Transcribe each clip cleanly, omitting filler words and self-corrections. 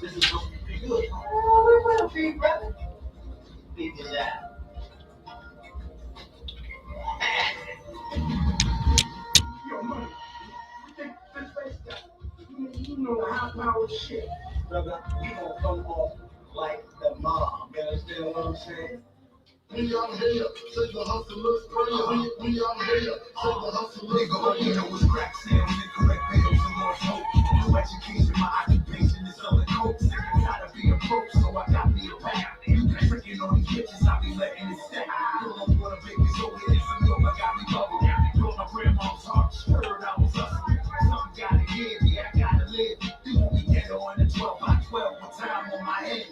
This is going to be good. We will be, brother. Leave it down. Yo, money. You know the high power shit. Brother, we gonna come off like the mob. You understand what I'm saying? We out here, say the hustlers prayer. We out here, say the hustlers prayer. Nigga, all you know is crack sales, incorrect bills, and more smoke. No education, my occupation is selling coke. Sick and tired of being broke, so I got me a pack. You been tricking on these bitches, I be letting it stack. Pull up water, baby, so it is some milk, I got me bubble. Blow my grandma's heart, heard I was hustling. Something gotta give, yeah, I gotta live. You won't be ghetto on the 12 by 12 with time on my head.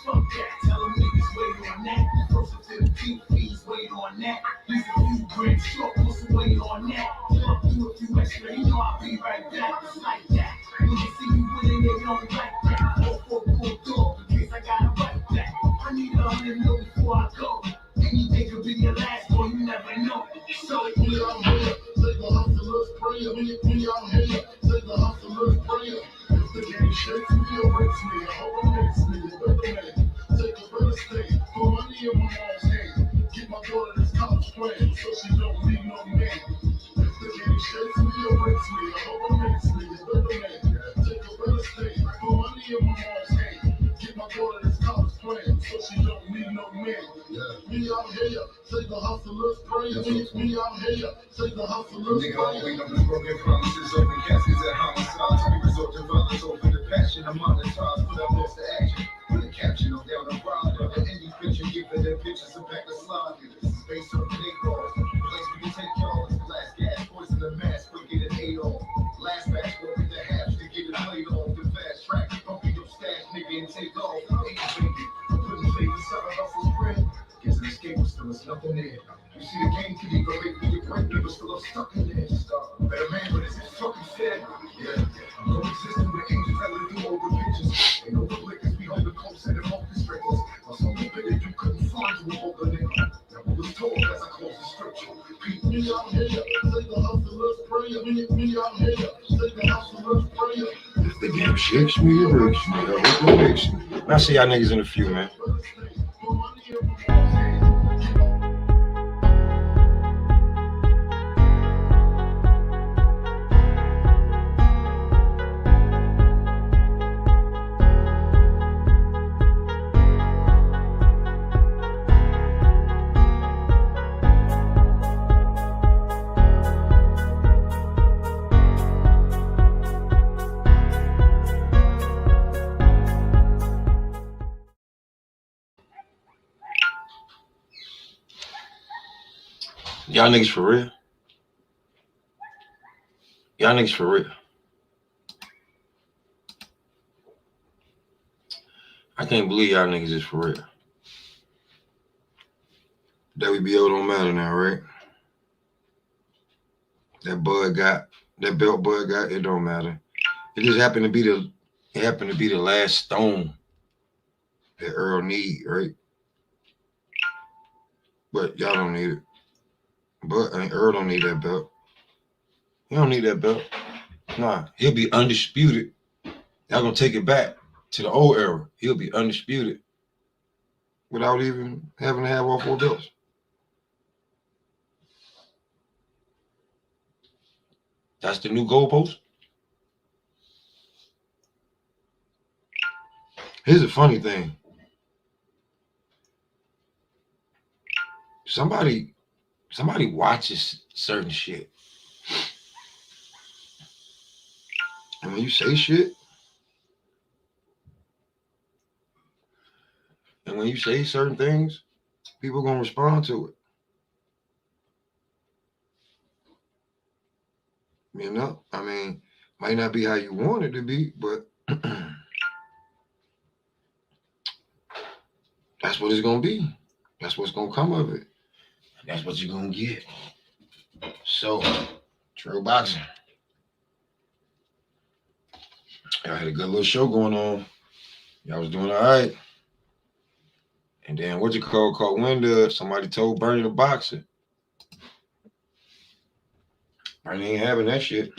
Fuck that, tell them niggas wait on that. First and 15 fees, wait on that. Leave a few grand short, put some weight on that. Fuck you if you extra, you know I'll be right back. It's like that. When they see you winning, they don't like that. 4-4 dog, in case I gotta write that. I need 100 mil before I go. Anything could be your last, boy, you never know. So we out here, say the hustlers prayer. We out here, say the hustlers prayer. If the game shakes me or breaks me, I hope it makes me a better man. Take a better stay, put money in my mom's hand. Get my daughter this college plan, so she don't need no man. If the game shakes me or breaks me, I hope it makes me a better man. Take a better stay, put money in my mom's hand. Get my daughter this college plan, so she don't need no man. We out here, say the hustlers prayer. We out here, say the hustlers prayer. Nigga, we know the broken promises, open caskets at homicides. We resort to violence over the passion of monetize. Put up next to action, put a caption on down the ride. Of any picture, give it their pictures and back the slide. Space on the laws, place we can take y'all. Glass gas, poison the mask, we'll get an 8 off. Last match, work in the half to get it played off. The fast track, pump your stash, nigga, and take off. Hey, baby, putting faith inside of hustle's friend. Gives an escape, but still there's nothing there. You see the game till you go make me get break, people still stuck in there. Better man, but is it fucking fair? Yeah. I'm no existing with angels that live through all the pictures. Ain't no liquors, we hold the coast and the focus records. My soul is bigger, you couldn't find you with all the nigga. Now what was told as I close the scripture. We out here, say the hustlers prayer. We out here, say the hustlers prayer. If the game shakes me, it breaks me. I hope it makes me. I'll see y'all niggas in a few, man. Y'all niggas for real? Y'all niggas for real? I can't believe y'all niggas is for real. WBO don't matter now, right? That belt Bud got, it don't matter. It just happened to be the last stone that Errol need, right? But y'all don't need it. But Errol don't need that belt. He don't need that belt. Nah, he'll be undisputed. Y'all gonna take it back to the old era. He'll be undisputed without even having to have all 4 belts. That's the new goalpost. Here's a funny thing. Somebody watches certain shit. And when you say shit, and when you say certain things, people are gonna respond to it. You know, I mean, might not be how you want it to be, but that's what it's gonna be. That's what's gonna come of it. That's what you're gonna get. So, trail boxing. Y'all had a good little show going on. Y'all was doing all right. And then what you call Winda, somebody told Bernie to box it. Bernie ain't having that shit.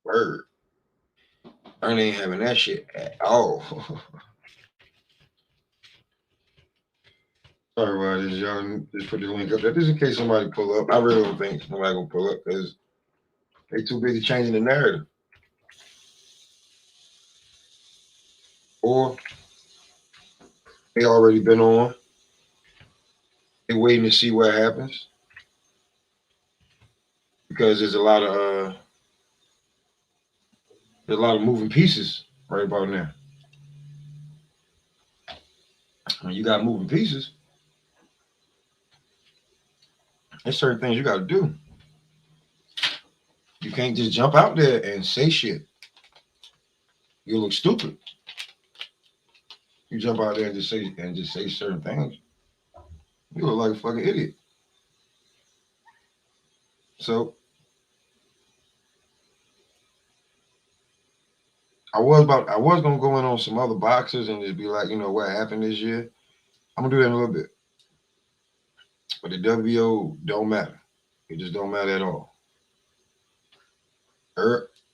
Word. Ernie ain't having that shit at all. Sorry about this, y'all. Just put the link up there. Just in case somebody pull up. I really don't think somebody gonna pull up because they too busy changing the narrative. Or they already been on. They waiting to see what happens. Because there's a lot of moving pieces right about now. When you got moving pieces, there's certain things you got to do. You can't just jump out there and say shit. You look stupid. You jump out there and just say certain things. You look like a fucking idiot. So I was gonna go in on some other boxers and just be like, you know what happened this year. I'm gonna do that in a little bit. But the WBO don't matter. It just don't matter at all.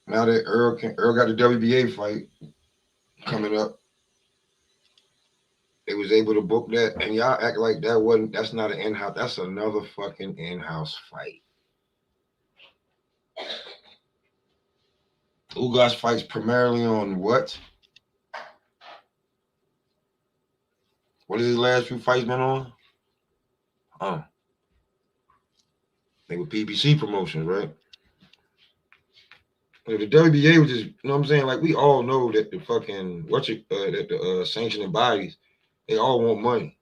Now that Errol got the WBA fight coming up, they was able to book that, and y'all act like that's not an in-house. That's another fucking in-house fight. Ugas fights primarily on what? What is his last few fights been on? They were PBC promotions, right? But the WBA was just, you know what I'm saying? Like, we all know that the fucking, that the sanctioning bodies, they all want money.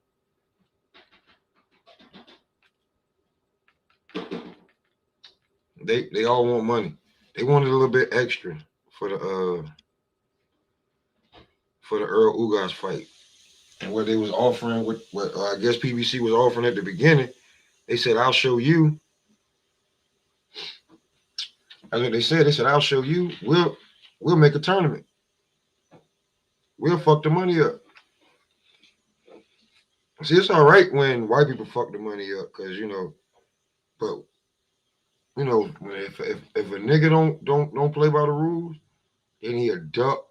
They all want money. They wanted a little bit extra for the Errol Ugas fight. And what they was offering, what I guess PBC was offering at the beginning, they said, I'll show you. That's what they said. They said, I'll show you. We'll make a tournament. We'll fuck the money up. See, it's all right when white people fuck the money up, because but if a nigga don't play by the rules, then he a duck.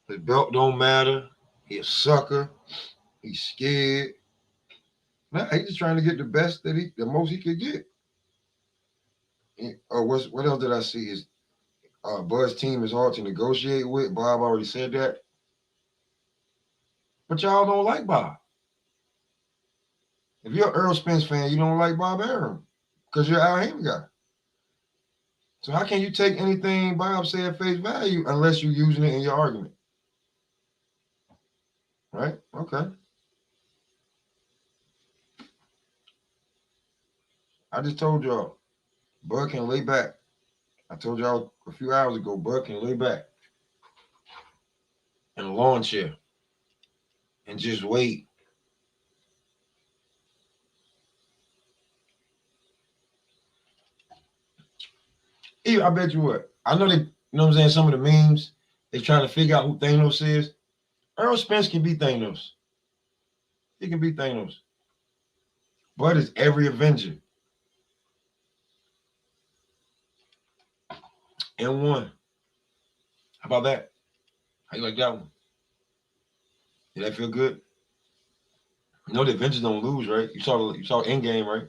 His belt don't matter. He a sucker. He's scared. Nah, he's just trying to get the most he could get. What else did I see? Is Bud's team is hard to negotiate with. Bob already said that. But y'all don't like Bob. If you're an Errol Spence fan, you don't like Bob Arum because you're Al Haymon guy. So how can you take anything Bob said at face value unless you're using it in your argument? Right? Okay. I just told y'all, Bud can lay back. I told y'all a few hours ago, Bud can lay back in a lawn chair and just wait. I bet you what. I know they, you know what I'm saying, some of the memes, they trying to figure out who Thanos is. Errol Spence can be Thanos. He can be Thanos. Bud is every Avenger. And one. How about that? How you like that one? Did that feel good? You know the Avengers don't lose, right? You saw Endgame, right?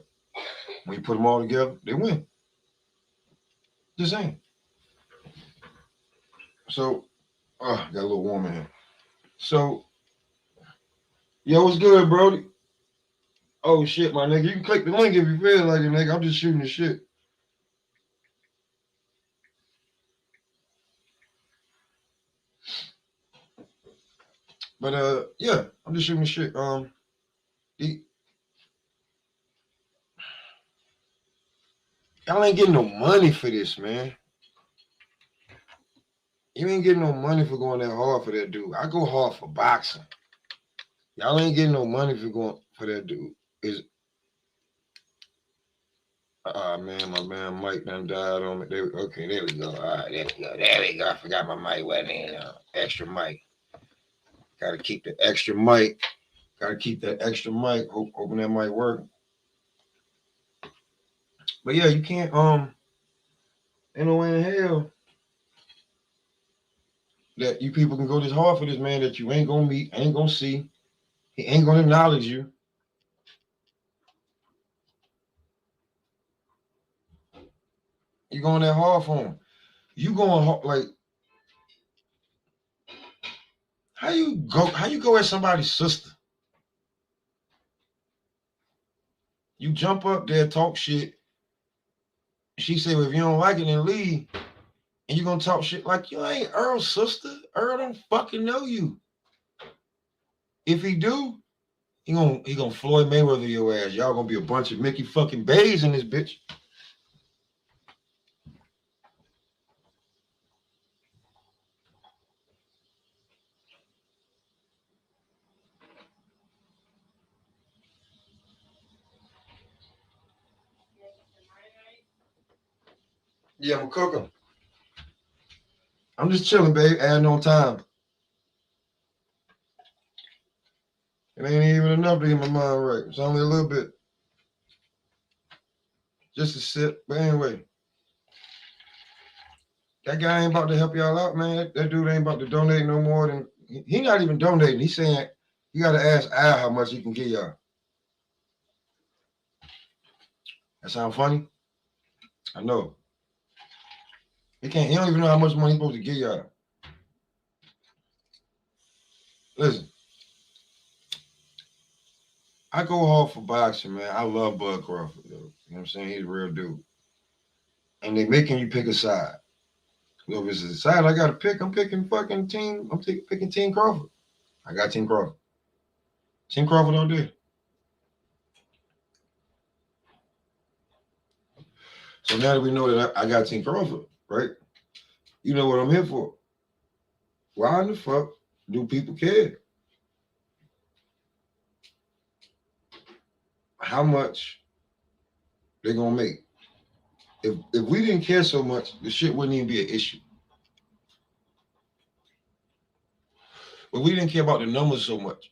When you put them all together, they win. Just saying. So, got a little warm in here. So, yo, what's good, Brody? Oh shit, my nigga. You can click the link if you feel like it, nigga. I'm just shooting the shit. But yeah, I'm just shooting the shit. Y'all ain't getting no money for this, man. You ain't getting no money for going that hard for that dude. I go hard for boxing. Y'all ain't getting no money for going for that dude. Man, my man Mike done died on me. Okay, there we go. All right, there we go. I forgot my mic wasn't in. Extra mic. Gotta keep the extra mic. Gotta keep that extra mic. Hoping that mic work. But yeah, you can't. Ain't no way in hell that you people can go this hard for this man that you ain't gonna meet, ain't gonna see, he ain't gonna acknowledge you. You going that hard for him. You going hard, like how you go at somebody's sister? You jump up there, talk shit. She said, well, if you don't like it, then leave. And you gonna talk shit like you ain't Earl's sister. Earl don't fucking know you. If he do, he gonna Floyd Mayweather your ass. Y'all gonna be a bunch of Mickey fucking Bays in this bitch. Yeah, I'm cooking. I'm just chilling, babe, adding on time. It ain't even enough to get my mind right. It's only a little bit. Just a sip. But anyway, that guy ain't about to help y'all out, man. That dude ain't about to donate no more than he not even donating. He's saying you gotta ask Al how much he can give y'all. That sound funny? I know. He don't even know how much money he's supposed to give y'all. Listen. I go hard for boxing, man. I love Bud Crawford, though. You know what I'm saying? He's a real dude. And they making you pick a side. Well, if it's a side I gotta pick, I'm picking fucking team. I'm picking Team Crawford. I got Team Crawford. Team Crawford all day. So now that we know that I got Team Crawford, right? You know what I'm here for. Why in the fuck do people care? How much they gonna make? If we didn't care so much, the shit wouldn't even be an issue. But we didn't care about the numbers so much.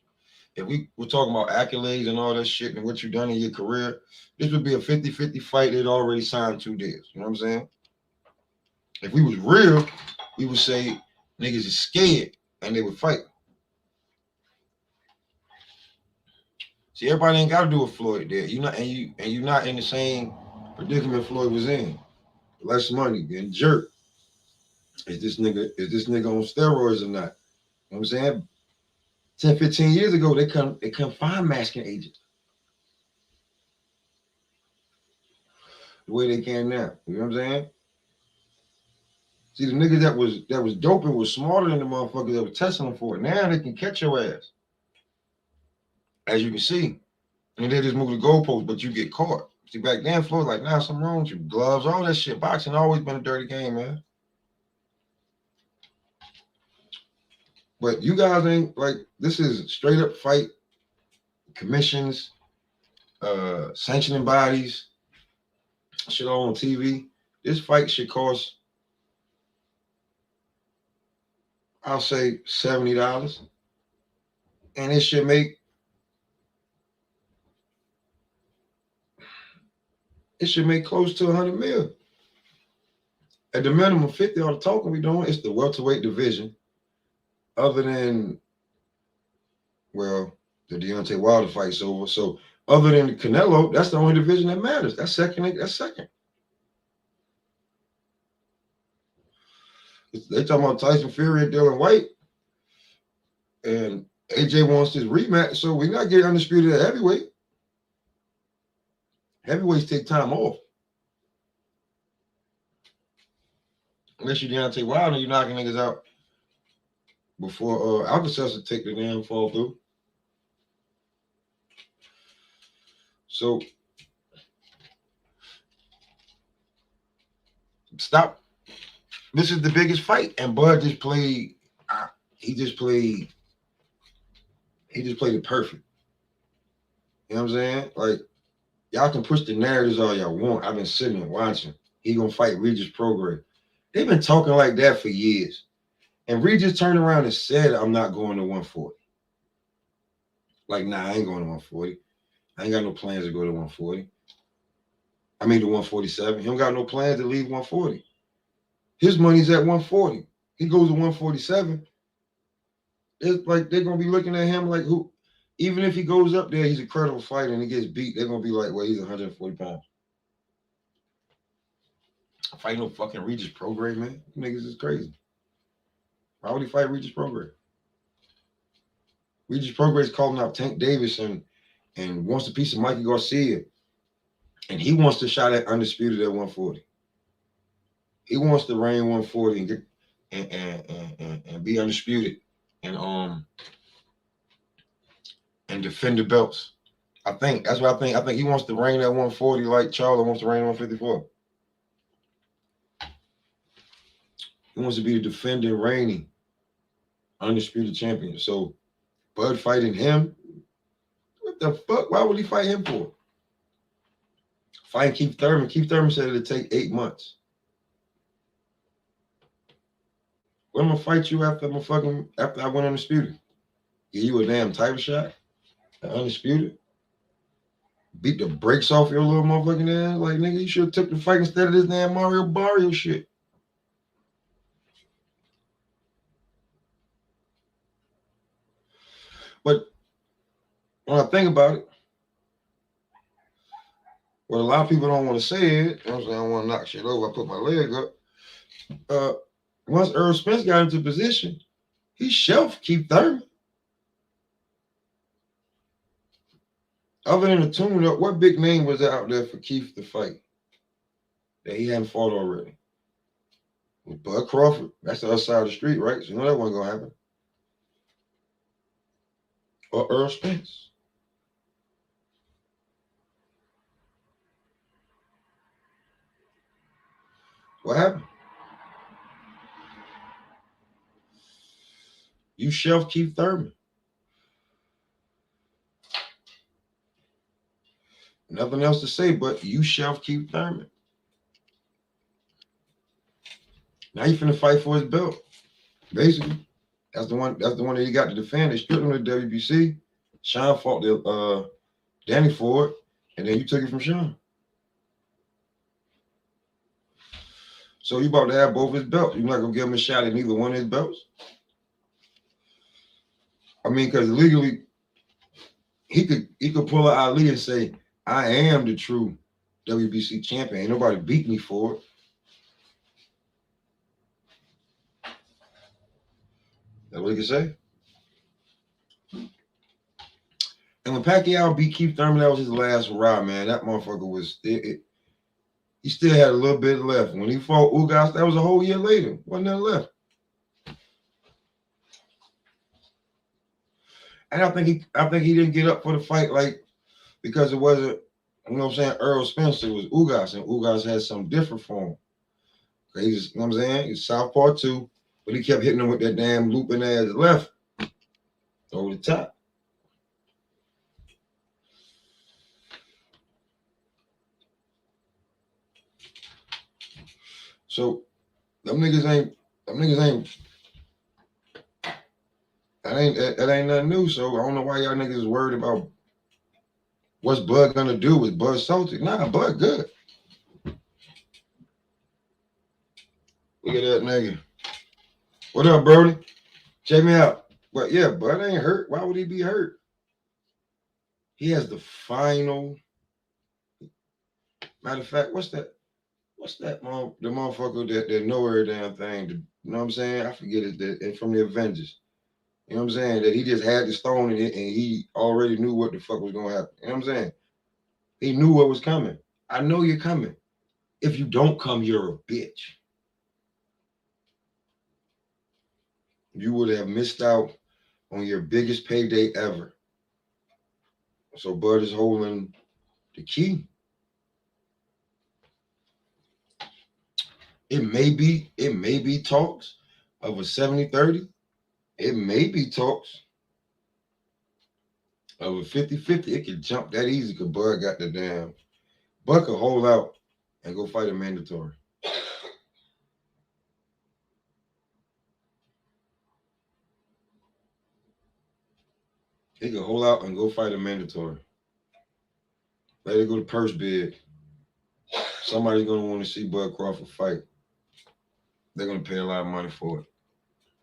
If we were talking about accolades and all that shit and what you've done in your career, this would be a 50-50 fight. They'd already signed 2 deals. You know what I'm saying? If we was real, we would say niggas is scared and they would fight. See, everybody ain't got to do a Floyd there. You're not in the same predicament Floyd was in. Less money, getting jerked. Is this nigga on steroids or not? You know what I'm saying? 10, 15 years ago, they couldn't find masking agents the way they can now. You know what I'm saying? See, the niggas that was doping was smarter than the motherfuckers that were testing them for it. Now they can catch your ass, as you can see. And they just move the goalpost, but you get caught. See, back then, Floyd like, nah, something wrong with you. Gloves, all that shit. Boxing always been a dirty game, man. But you guys ain't like, this is straight up fight commissions, sanctioning bodies, shit all on TV. This fight should cost, I'll say $70. And it should make close to 100 mil. At the minimum 50, all the talking we doing, it's the welterweight division. Other than, well, the Deontay Wilder fight's over. So other than the Canelo, that's the only division that matters. That's second. They talking about Tyson Fury and Dylan White. And AJ wants this rematch, so we're not getting undisputed at heavyweight. Heavyweights take time off. Unless you're Deontay Wilder, you're knocking niggas out before Alka-Seltzer take the damn fall through. So stop. This is the biggest fight, and Bud just played. He just played it perfect. You know what I'm saying? Like, y'all can push the narratives all y'all want. I've been sitting and watching. He gonna fight Regis Prograis. They've been talking like that for years. And Regis turned around and said, I'm not going to 140. Like, nah, I ain't going to 140. I ain't got no plans to go to 140. I mean, to 147. He don't got no plans to leave 140. His money's at 140. he goes to 147, it's like they're gonna be looking at him like who. Even if he goes up there, he's a credible fighter and he gets beat, they're gonna be like, well, he's 140 pounds. Fight no fucking Regis Prograis, man. You niggas is crazy. Why would he fight Regis Prograis? Regis Prograis is calling out Tank Davis and wants a piece of Mikey Garcia. And he wants to shot at undisputed at 140. He wants to reign 140 and get and be undisputed and defend the belts. I think that's what I think. I think he wants to reign at 140 like Charlo wants to reign at 154. He wants to be the defending, reigning, undisputed champion. So Bud fighting him, what the fuck? Why would he fight him for? Fighting Keith Thurman. Keith Thurman said it'd take 8 months. When I'm gonna fight you after I went undisputed? Give you a damn title shot? Undisputed? Beat the brakes off your little motherfucking ass? Like, nigga, you should have took the fight instead of this damn Mario Barrio shit. But when I think about it, what a lot of people don't want to say it, I don't want to knock shit over, I put my leg up. Once Errol Spence got into position, he shelved Keith Thurman. Other than the tune-up, what big name was out there for Keith to fight that he hadn't fought already? With Bud Crawford. That's the other side of the street, right? So you know that wasn't going to happen. Or Errol Spence. What happened? You shelved Keith Thurman. Nothing else to say, but you shelved Keith Thurman. Now you finna fight for his belt. Basically. That's the one that he got to defend. They stripped him to the WBC. Sean fought Danny for it, and then you took it from Sean. So you about to have both his belts. You're not gonna give him a shot at neither one of his belts. I mean, because legally, he could pull an Ali and say, I am the true WBC champion. Ain't nobody beat me for it. That's what he could say. And when Pacquiao beat Keith Thurman, that was his last hurrah, man. That motherfucker was he still had a little bit left. When he fought Ugas, that was a whole year later. Wasn't nothing left. And I think he didn't get up for the fight like because it wasn't, you know what I'm saying, Errol Spence, it was Ugas, and Ugas had something different for him. He's, you know what I'm saying? He's southpaw too, but he kept hitting him with that damn looping ass left over the top. So them niggas ain't that ain't nothing new. So I don't know why y'all niggas is worried about what's Bud gonna do with Bud salty. Nah, Bud good. Look at that nigga. What up, Brody? Check me out. But yeah, Bud ain't hurt. Why would he be hurt? He has the final. Matter of fact, what's that? The motherfucker that know every damn thing? You know what I'm saying? I forget it. That from the Avengers. You know what I'm saying? That he just had the stone in it and he already knew what the fuck was gonna happen. You know what I'm saying? He knew what was coming. I know you're coming. If you don't come, you're a bitch. You would have missed out on your biggest payday ever. So Bud is holding the key. It may be talks of a 70-30. It may be talks of a 50-50. It could jump that easy because Bud got the damn. Bud could hold out and go fight a mandatory. He could hold out and go fight a mandatory. Let it go to purse bid. Somebody's going to want to see Bud Crawford fight. They're going to pay a lot of money for it.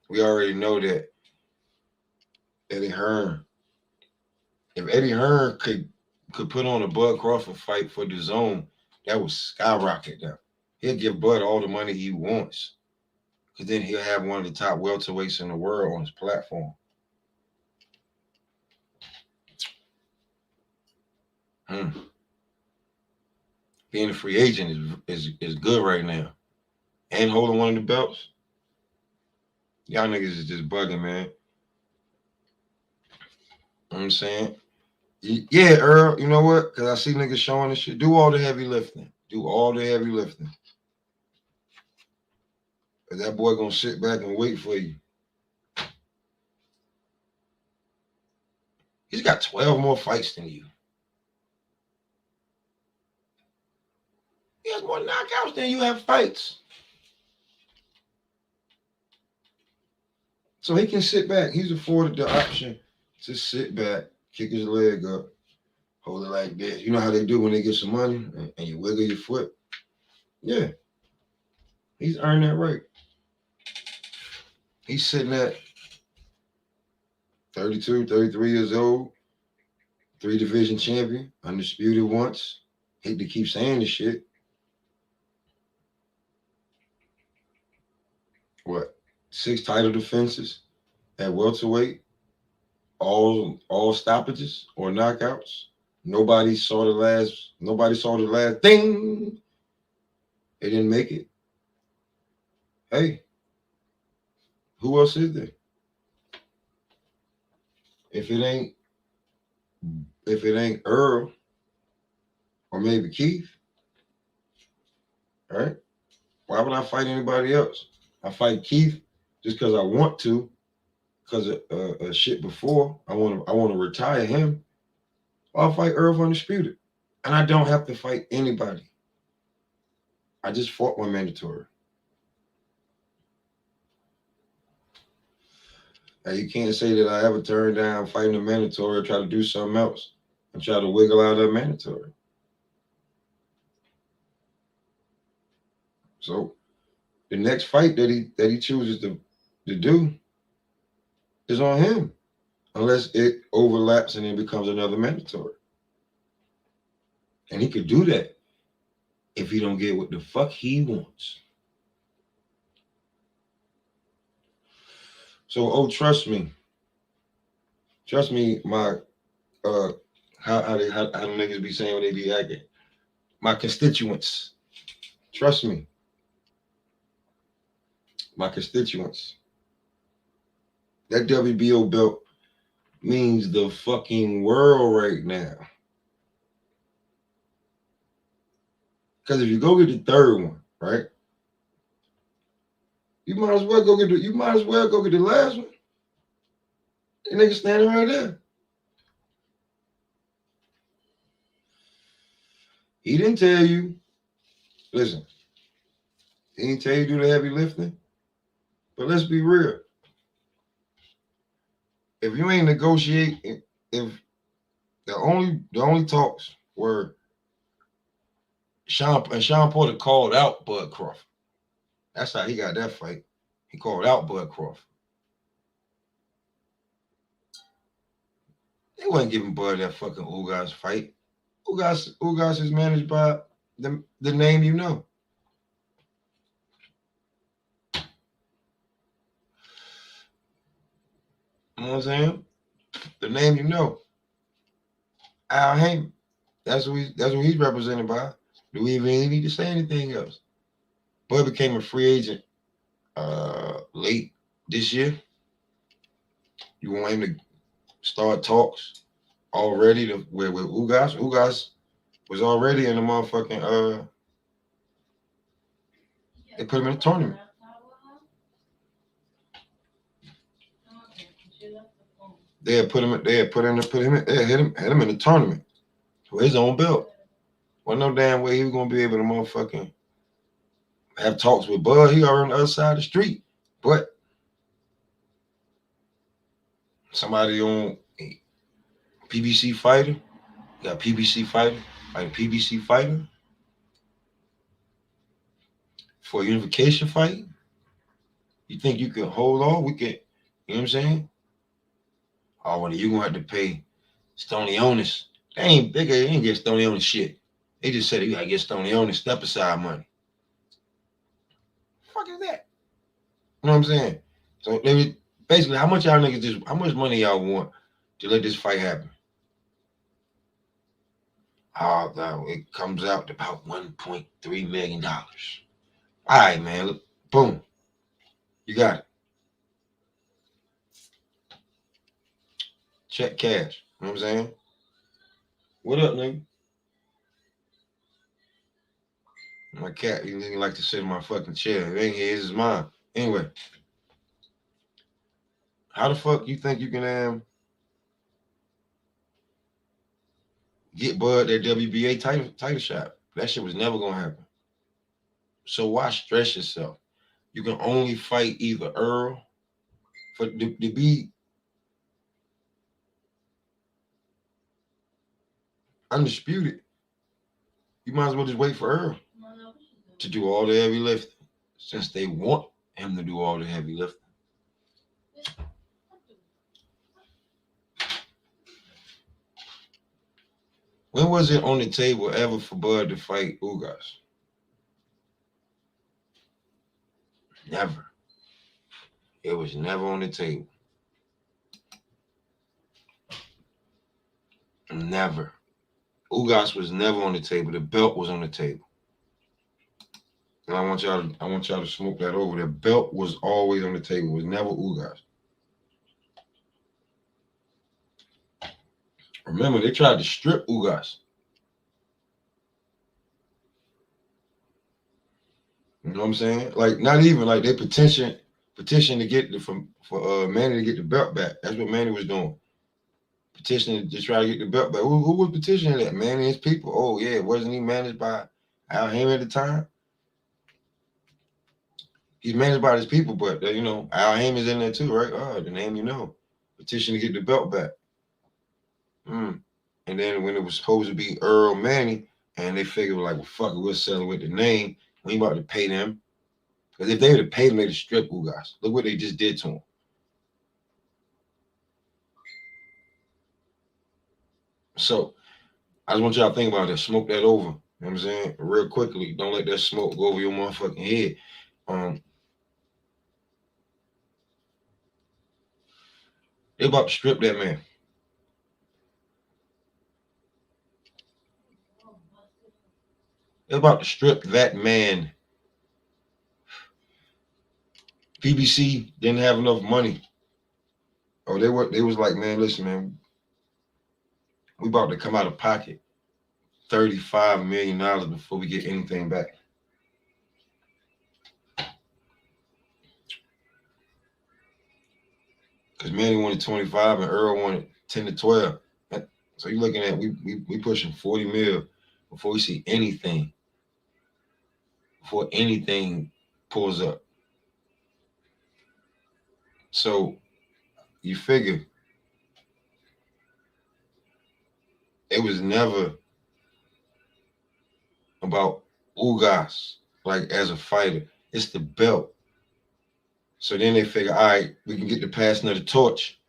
We already know that Eddie Hearn, if Eddie Hearn could put on a Bud Crawford fight for the zone, that would skyrocket them. He'll give Bud all the money he wants. Because then he'll have one of the top welterweights in the world on his platform. Being a free agent is good right now. And holding one of the belts. Y'all niggas is just bugging, man. You know what I'm saying? Yeah, Earl, you know what? Because I see niggas showing this shit. Do all the heavy lifting. Do all the heavy lifting. Because that boy going to sit back and wait for you. He's got 12 more fights than you. He has more knockouts than you have fights. So he can sit back. He's afforded the option to sit back, kick his leg up, hold it like this. You know how they do when they get some money and you wiggle your foot? Yeah. He's earned that right. He's sitting at 32, 33 years old, 3-division champion, undisputed once. Hate to keep saying this shit. What? 6 title defenses at welterweight, all stoppages or knockouts. Nobody saw the last thing. They didn't make it. Hey, who else is there? If it ain't Earl or maybe Keith, all right? Why would I fight anybody else? I fight Keith just because I want to, because of shit before. I want to retire him. I'll fight Earl Undisputed. And I don't have to fight anybody. I just fought my mandatory. Now, you can't say that I ever turned down fighting a mandatory or try to do something else and try to wiggle out of mandatory. So the next fight that he chooses to do is on him, unless it overlaps and then becomes another mandatory. And he could do that if he don't get what the fuck he wants. So, trust me, my how the niggas be saying when they be acting, my constituents, trust me, my constituents, that WBO belt means the fucking world right now. Because if you go get the third one, right, you might as well go get the last one. The nigga standing right there. He didn't tell you. Listen, he didn't tell you to do the heavy lifting. But let's be real. If you ain't negotiating, if the only talks were Sean Porter called out Bud Crawford. That's how he got that fight. He called out Bud Crawford. They wasn't giving Bud that fucking Ugas fight. Ugas is managed by the name you know. You know what I'm saying? The name you know. Al Heyman. That's what he's represented by. Do we even need to say anything else? Bud became a free agent late this year. You want him to start talks already with Ugas? Ugas was already in the motherfucking they put him in a tournament. They had him in the tournament for his own belt. Well, no damn way he was gonna be able to motherfucking have talks with Bud. He already on the other side of the street. But somebody on PBC fighter, got PBC fighter, like PBC fighter for a unification fight. You think you can hold on? We can, you know what I'm saying? Oh, well, you gonna have to pay Stony Onus. They ain't bigger, they ain't get Stony Onus shit. They just said you gotta get Stony Onus step aside money. Fuck is that? You know what I'm saying? So they was basically how much y'all niggas just how much money y'all want to let this fight happen? It comes out to about $1.3 million. All right, man. Look, boom. You got it. Check cash. You know what I'm saying? What up, nigga? My cat, he didn't like to sit in my fucking chair. It ain't his, it's mine. Anyway, how the fuck you think you can get Bud that WBA title shot? That shit was never gonna happen. So why stress yourself? You can only fight either Errol for to be undisputed. You might as well just wait for Errol to do all the heavy lifting, since they want him to do all the heavy lifting. When was it on the table ever for Bud to fight Ugas? Never. It was never on the table. Never. Ugas was never on the table. The belt was on the table. And I want y'all to smoke that over. The belt was always on the table. It was never Ugas. Remember, they tried to strip Ugas. You know what I'm saying? Like, not even like they petition to get for Manny to get the belt back. That's what Manny was doing. Petitioning to try to get the belt back. Who was petitioning that? Manny and his people. Oh yeah, wasn't he managed by Al Haymon at the time? He's managed by his people, but you know, Al Haymon's in there too, right? Oh, the name you know. Petition to get the belt back. And then when it was supposed to be Earl Manny, and they figured like, well, fuck it, we'll settle with the name. We ain't about to pay them. Because if they would have paid them, they'd have stripped Ugas. Look what they just did to him. So I just want y'all to think about that. Smoke that over. You know what I'm saying? Real quickly. Don't let that smoke go over your motherfucking head. They about to strip that man. They're about to strip that man. PBC didn't have enough money. Oh, they was like, man, listen, man, we about to come out of pocket $35 million before we get anything back. Because Manny wanted 25 and Earl wanted 10 to 12. So you're looking at we pushing 40 mil before we see anything. Before anything pulls up. So you figure it was never about Ugas, like as a fighter. It's the belt. So then they figure, all right, we can get the passing of the torch.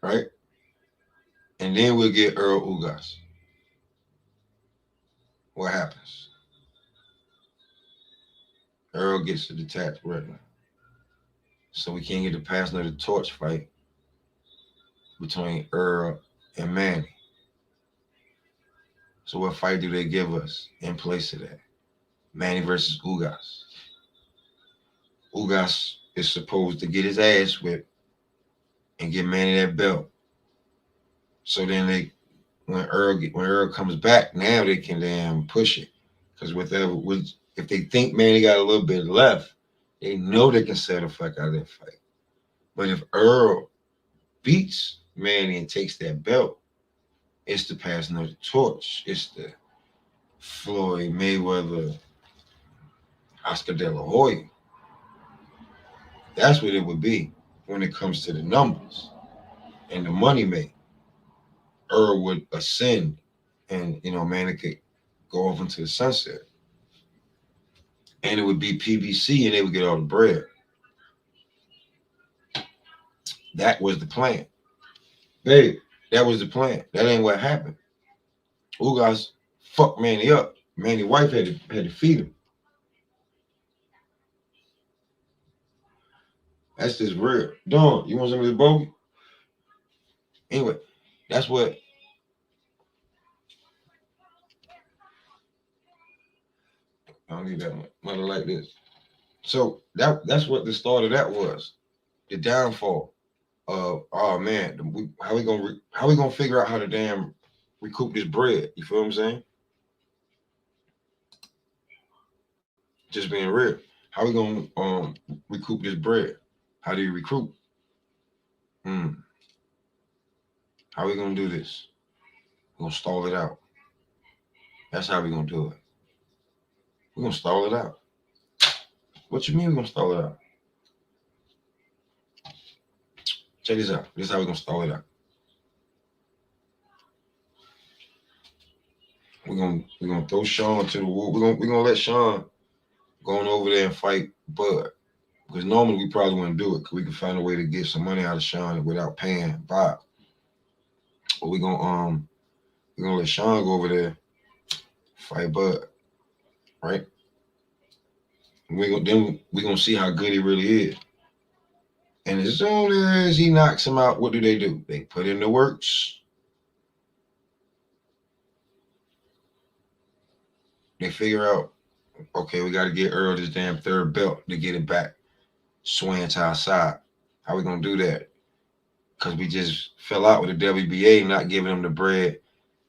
Right? And then we'll get Errol Ugas. What happens? Errol gets the detached retina. So we can't get the passing of the torch fight between Errol and Manny. So what fight do they give us in place of that? Manny versus Ugas. Ugas is supposed to get his ass whipped and get Manny that belt. So then when Errol comes back, now they can damn push it. Because if they think Manny got a little bit left, they know they can set the fuck out of that fight. But if Errol beats Manny and takes that belt, it's the passing of the torch. It's the Floyd Mayweather, Oscar De La Hoya. That's what it would be when it comes to the numbers and the money made. Errol would ascend, and Manny could go off into the sunset. and it would be PBC, and they would get all the bread. That was the plan. Babe, that was the plan. That ain't what happened. Ugas fucked Manny up. Manny's wife had to feed him. That's just real. Dawn, you want some of this bogey? Anyway, that's what. I don't need that one. Mother like this. So that's what the start of that was. The downfall of, oh man, how we gonna figure out how to damn recoup this bread? You feel what I'm saying? Just being real. How we gonna recoup this bread? How do you recruit? How we gonna do this? We're gonna stall it out. That's how we gonna do it. We're gonna stall it out. What you mean we're gonna stall it out? Check this out. This is how we're gonna stall it out. We're gonna throw Sean to the wall. We're gonna let Sean go on over there and fight Bud. Because normally we probably wouldn't do it because we can find a way to get some money out of Sean without paying Bob. But we're gonna let Sean go over there, fight Bud, right? And we're gonna see how good he really is. And as soon as he knocks him out, what do? They put in the works. They figure out, okay, we got to get Errol this damn third belt to get it back swaying to our side. How we gonna do that? Because we just fell out with the WBA, not giving them the bread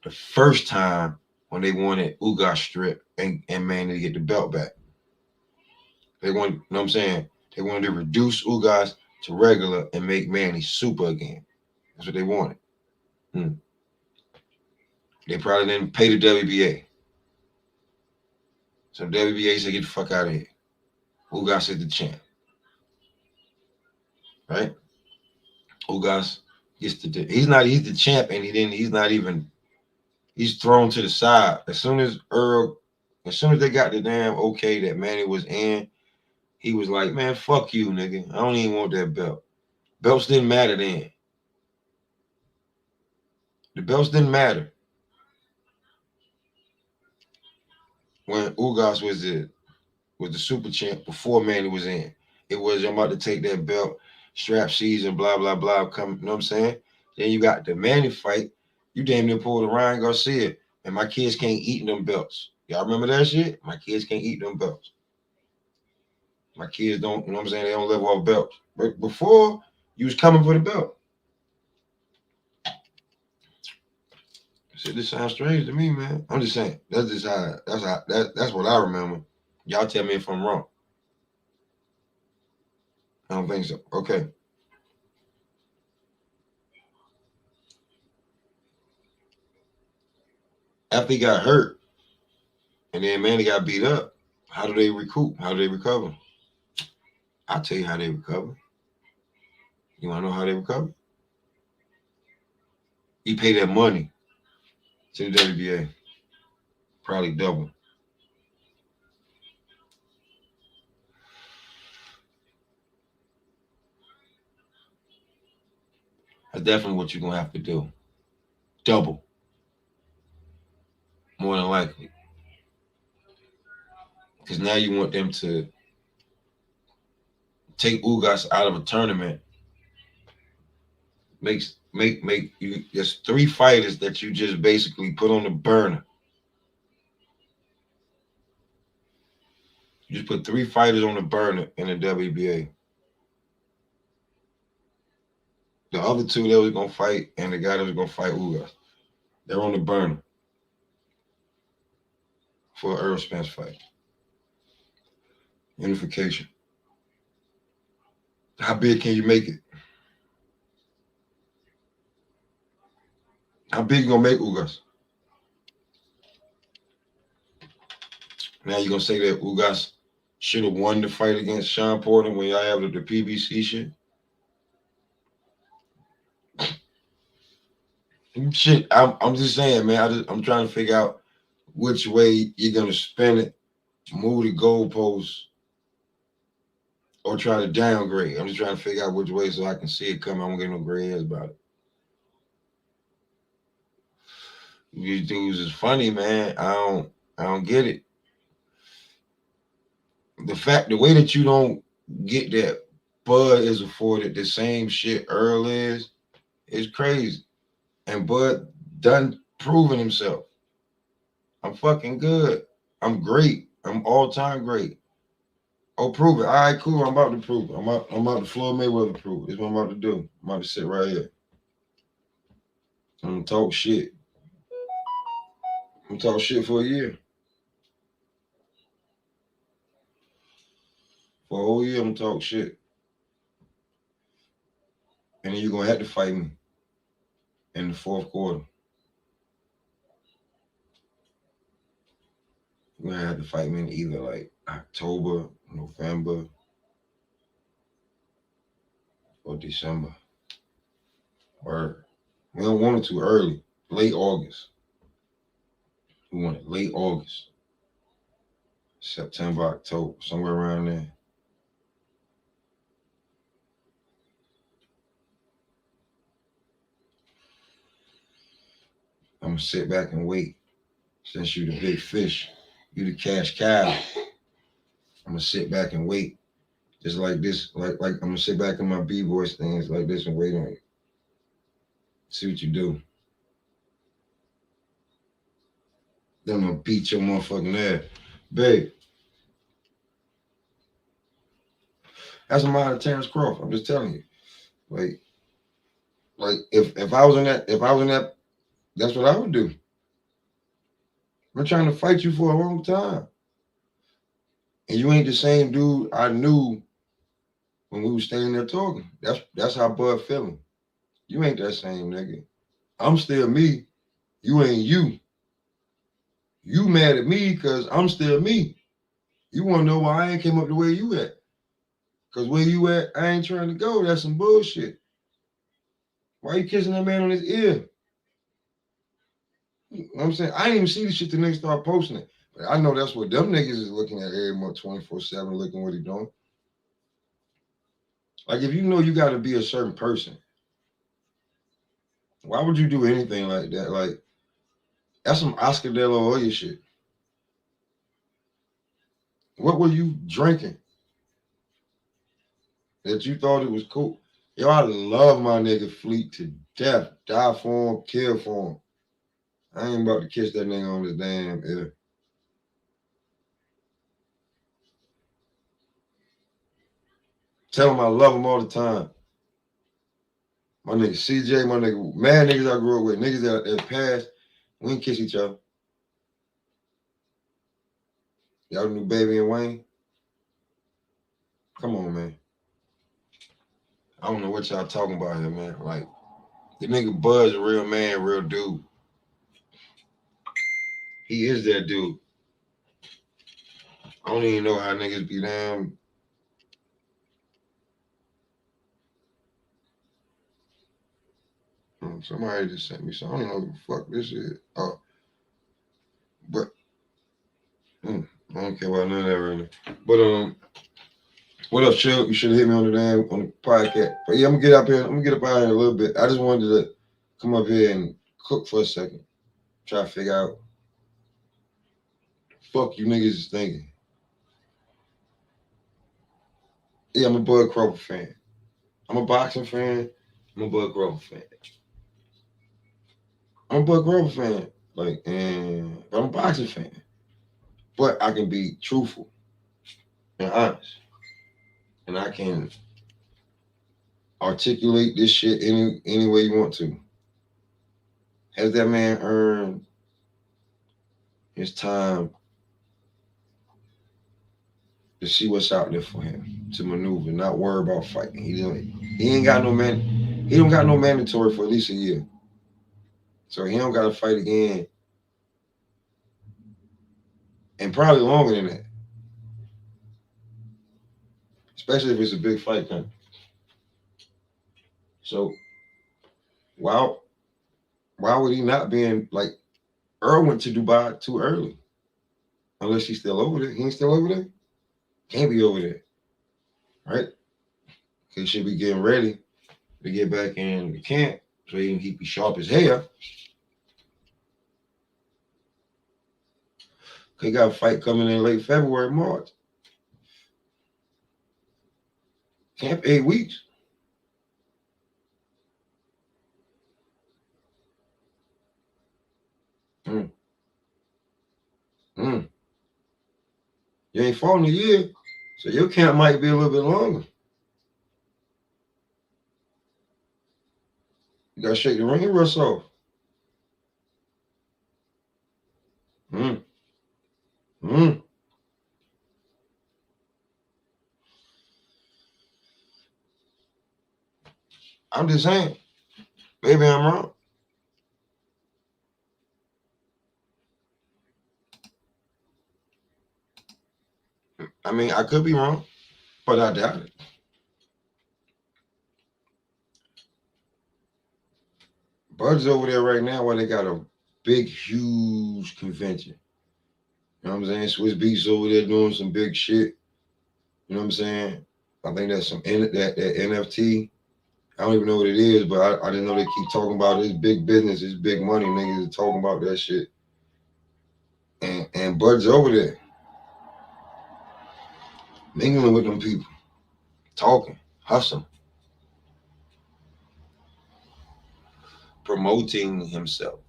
the first time when they wanted Ugas strip and Manny to get the belt back. They want, you know what I'm saying? They wanted to reduce Ugas to regular and make Manny super again. That's what they wanted. They probably didn't pay the WBA. So WBA said, get the fuck out of here. Ugas is the champ. Right? Ugas gets he's the champ, and he's thrown to the side. As soon as they got the damn okay that Manny was in, he was like, man, fuck you, nigga. I don't even want that belt. Belts didn't matter then. The belts didn't matter when Ugas was the super champ before Manny was in. It was, I'm about to take that belt, strap season, blah, blah, blah. Come, you know what I'm saying? Then you got the Manny fight. You damn near pulled a Ryan Garcia, and my kids can't eat them belts. Y'all remember that shit? My kids can't eat them belts. My kids don't, you know what I'm saying? They don't live off belts. But before, you was coming for the belt. Shit, this sounds strange to me, man. I'm just saying. That's just that's what I remember. Y'all tell me if I'm wrong. I don't think so. Okay. After he got hurt, and then Manny got beat up, how do they recoup? How do they recover? I'll tell you how they recover. You want to know how they recover? He paid that money to the WBA. Probably double. That's definitely what you're going to have to do. Double. More than likely. Because now you want them to take Ugas out of a tournament. Make you. There's 3 fighters that you just basically put on the burner. You just put 3 fighters on the burner in the WBA. The other 2 that was gonna fight and the guy that was gonna fight Ugas, they're on the burner for an Errol Spence fight. Unification. How big can you make it? How big you gonna make Ugas? Now you're gonna say that Ugas should have won the fight against Sean Porter when y'all have the PBC shit? Shit, I'm just saying, man. I'm trying to figure out which way you're gonna spin it move the goalposts or try to downgrade. I'm just trying to figure out which way so I can see it coming. I don't get no gray hairs about it. These dudes is funny, man. I don't get it. The way that you don't get that Bud is afforded the same shit Earl is crazy. And Bud done proven himself. I'm fucking good. I'm great. I'm all time great. Oh, prove it. All right, cool. I'm about to prove it. I'm about to Floyd Mayweather prove it. That's what I'm about to do. I'm about to sit right here. I'm gonna talk shit. I'm gonna talk shit for a year. For a whole year, I'm gonna talk shit. And then you're gonna have to fight me in the fourth quarter. You're gonna have to fight me in either like October, November, or December. Or we don't want it too early. Late August. We want it late August. September, October, somewhere around there. I'm gonna sit back and wait. Since you the big fish, you the cash cow. I'm gonna sit back and wait. Just like this, like I'm gonna sit back in my B-boy stands like this and wait on you. See what you do. Then I'm gonna beat your motherfucking ass. Babe, that's a mind of Terrence Crawford. I'm just telling you. Like if I was in that, that's what I would do. I'm trying to fight you for a long time. And you ain't the same dude I knew when we was standing there talking. That's how Bud feeling. You ain't that same nigga. I'm still me. You ain't you. You mad at me because I'm still me. You want to know why I ain't came up the way you at. Because where you at, I ain't trying to go. That's some bullshit. Why you kissing that man on his ear? You know what I'm saying? I didn't even see the shit the niggas start posting it. But I know that's what them niggas is looking at every month 24/7, looking what he doing. Like if you know you got to be a certain person, why would you do anything like that? Like that's some Oscar De La Hoya shit. What were you drinking that you thought it was cool? Yo, I love my nigga Fleet to death. Die for him, kill for him. I ain't about to kiss that nigga on his damn ear. Tell him I love him all the time. My nigga CJ, my nigga, mad niggas I grew up with, niggas that passed, we ain't kiss each other. Y'all knew Baby and Wayne? Come on, man. I don't know what y'all talking about here, man. Like, the nigga Bud's a real man, real dude. He is that dude. I don't even know how niggas be damn. Somebody just sent me something. I don't know what the fuck this is. Oh, but I don't care about none of that right now. But what up, Chill? You should have hit me on the podcast. But yeah, I'm gonna get up here. I'm gonna get up out here in a little bit. I just wanted to come up here and cook for a second. Try to figure out fuck you niggas is thinking. Yeah, I'm a Bud Crawford fan. I'm a boxing fan. I'm a Bud Crawford fan. I'm a Bud Crawford fan. But I'm a boxing fan. But I can be truthful and honest. And I can articulate this shit any way you want to. Has that man earned his time to see what's out there for him, to maneuver, not worry about fighting? He ain't got no man. He don't got no mandatory for at least a year, so he don't got to fight again, and probably longer than that. Especially if it's a big fight coming. So why would he not be in like Errol went to Dubai too early? Unless he's still over there. He ain't still over there? Can't be over there. Right? He should be getting ready to get back in the camp so he can be sharp as hell. He got a fight coming in late February, March. Camp 8 weeks. Mm. Mm. You ain't fought in a year, so your camp might be a little bit longer. You gotta shake the ring rust off. Mm. Mm. I'm just saying, maybe I'm wrong. I mean, I could be wrong, but I doubt it. Bud's over there right now while they got a big, huge convention. You know what I'm saying? Swiss Beats over there doing some big shit. You know what I'm saying? I think that's some that NFT. I don't even know what it is, but I didn't know they keep talking about this big business, this big money. Niggas are talking about that shit. And Bud's over there mingling with them people, talking, hustling, promoting himself.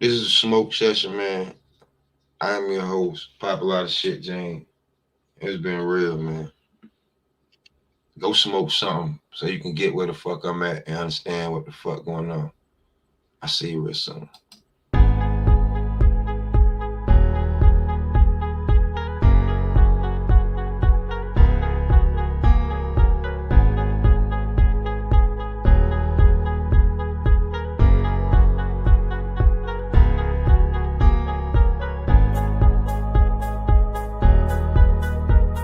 This is a smoke session, man. I am your host, Pop a lot of shit, Jane. It's been real, man. Go smoke something so you can get where the fuck I'm at and understand what the fuck going on. I see you real soon.